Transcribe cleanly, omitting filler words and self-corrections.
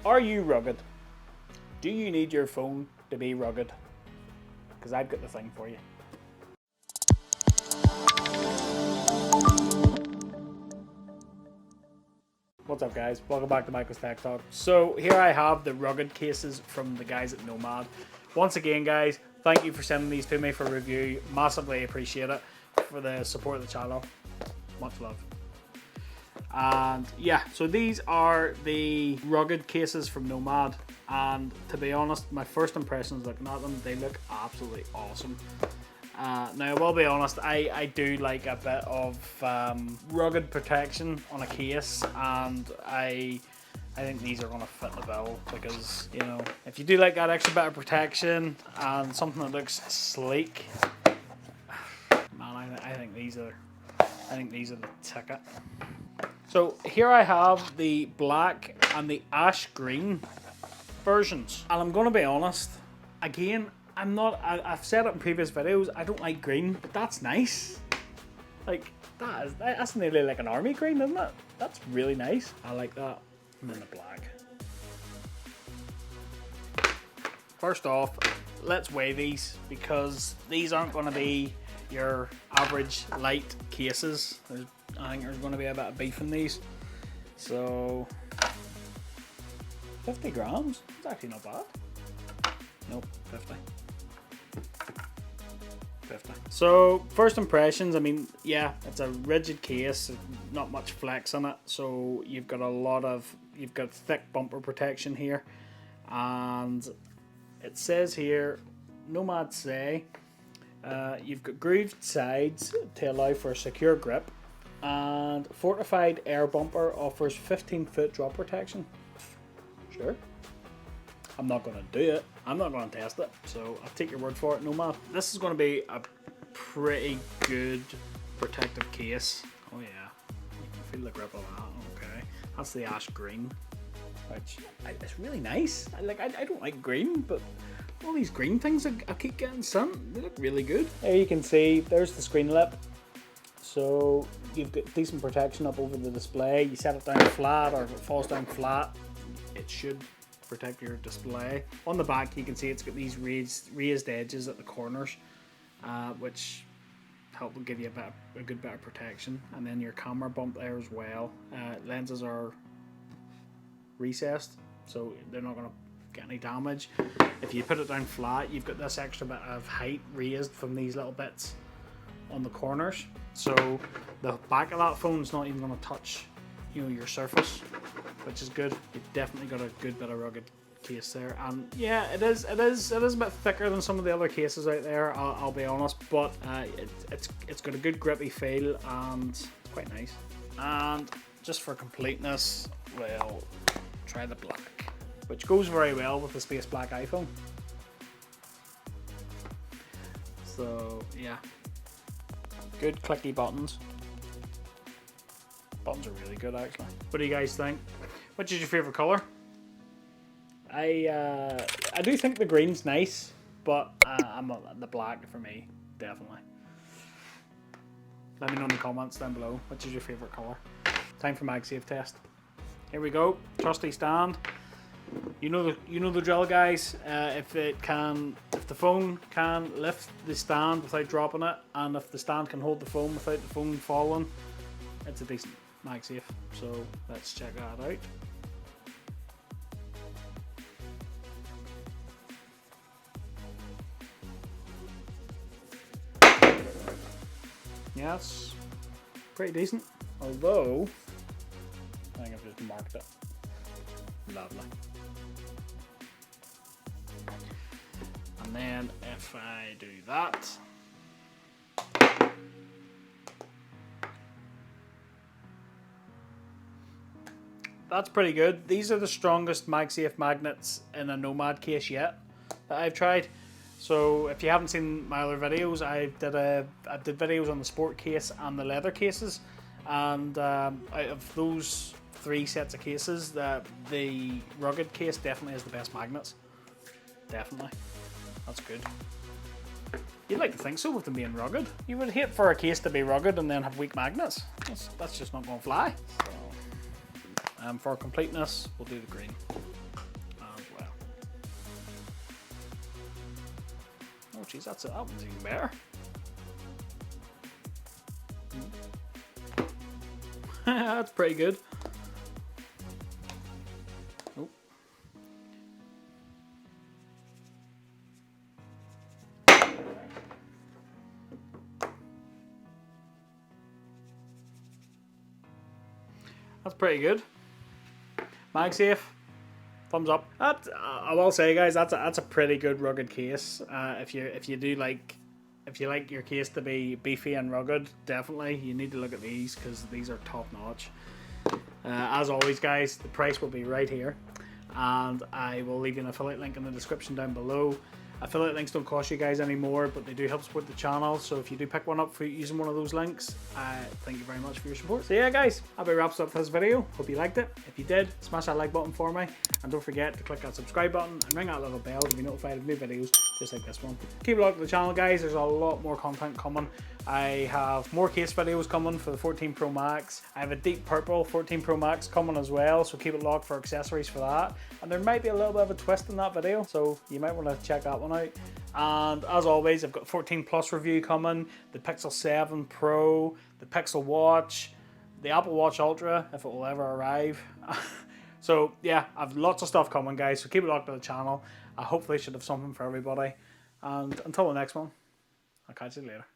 Are you rugged? Do you need your phone to be rugged? Because I've got the thing for you. What's up guys, welcome back to Michael's Tech Talk. So here I have the rugged cases from the guys at Nomad. Once again guys, thank you for sending these to me for review. Massively appreciate it for the support of the channel. Much love. And yeah, so these are the rugged cases from Nomad, and to be honest, my first impressions looking at them, they look absolutely awesome. Now I will be honest, I do like a bit of rugged protection on a case, and I think these are going to fit the bill, because you know, if you do like that extra bit of protection and something that looks sleek, man, I think these are the ticket. So here I have the black and the ash green versions, and I'm going to be honest, again, I've said it in previous videos, I don't like green, but that's nice. Like, that's nearly like an army green, isn't it? That's really nice. I like that. And then the black. First off, let's weigh these, because these aren't going to be your average light cases. I think there's going to be a bit of beef in these. So 50 grams, it's actually not bad. Nope, 50. So first impressions, I mean, yeah, it's a rigid case, not much flex on it. So you've got thick bumper protection here, and it says here, Nomad say, you've got grooved sides to allow for a secure grip, and fortified air bumper offers 15-foot drop protection. Sure. I'm not going to do it. I'm not going to test it. So I'll take your word for it, Nomad. This is going to be a pretty good protective case. Oh yeah. You can feel the grip of that. Okay. That's the ash green, which it's really nice. I don't like green, but all these green things I keep getting sent, they look really good. There you can see, there's the screen lip. So you've got decent protection up over the display. You set it down flat, or if it falls down flat, it should protect your display. On the back you can see it's got these raised edges at the corners, which help give you a good bit of protection. And then your camera bump there as well. Lenses are recessed, so they're not going to get any damage. If you put it down flat, you've got this extra bit of height raised from these little bits on the corners, so the back of that phone's not even going to touch, you know, your surface, which is good. You've definitely got a good bit of rugged case there. And yeah, it is a bit thicker than some of the other cases out there, I'll be honest, but it's got a good grippy feel, and it's quite nice. And just for completeness, we'll try the black, which goes very well with the space black iPhone. So yeah, good clicky buttons. Buttons are really good actually. What do you guys think? Which is your favorite color? I do think the green's nice, but the black for me, definitely. Let me know in the comments down below, which is your favorite color. Time for Magsafe Test. Here we go. Trusty stand. You know the drill, guys. If the phone can lift the stand without dropping it, and if the stand can hold the phone without the phone falling, it's a decent Magsafe. So let's check that out. Yeah, it's pretty decent. Although I think I've just marked it. Lovely. And then if I do that, that's pretty good. These are the strongest Magsafe magnets in a Nomad case yet that I've tried. So if you haven't seen my other videos, I did videos on the sport case and the leather cases, and out of those three sets of cases, the rugged case definitely has the best magnets. Definitely. That's good. You'd like to think so with them being rugged. You would hate for a case to be rugged and then have weak magnets. That's just not going to fly. So, for completeness, we'll do the green. geez, that one's even better. That's pretty good. Oh. That's pretty good. Magsafe, thumbs up. That, I will say, guys, that's a pretty good rugged case. If you do like, if you like your case to be beefy and rugged, definitely you need to look at these because these are top notch. As always, guys, the price will be right here, and I will leave you an affiliate link in the description down below. Affiliate links don't cost you guys any more, but they do help support the channel. So if you do pick one up for using one of those links, thank you very much for your support. So yeah, guys, that wraps up this video. Hope you liked it. If you did, smash that like button for me, and don't forget to click that subscribe button and ring that little bell to be notified of new videos just like this one. Keep a look at the channel, guys. There's a lot more content coming. I have more case videos coming for the 14 Pro Max. I have a deep purple 14 Pro Max coming as well, so keep it locked for accessories for that. And there might be a little bit of a twist in that video, so you might want to check that one out. And as always, I've got 14 Plus review coming, the Pixel 7 Pro, the Pixel Watch, the Apple Watch Ultra, if it will ever arrive. So yeah, I've lots of stuff coming, guys, so keep it locked to the channel. I hopefully should have something for everybody. And until the next one, I'll catch you later.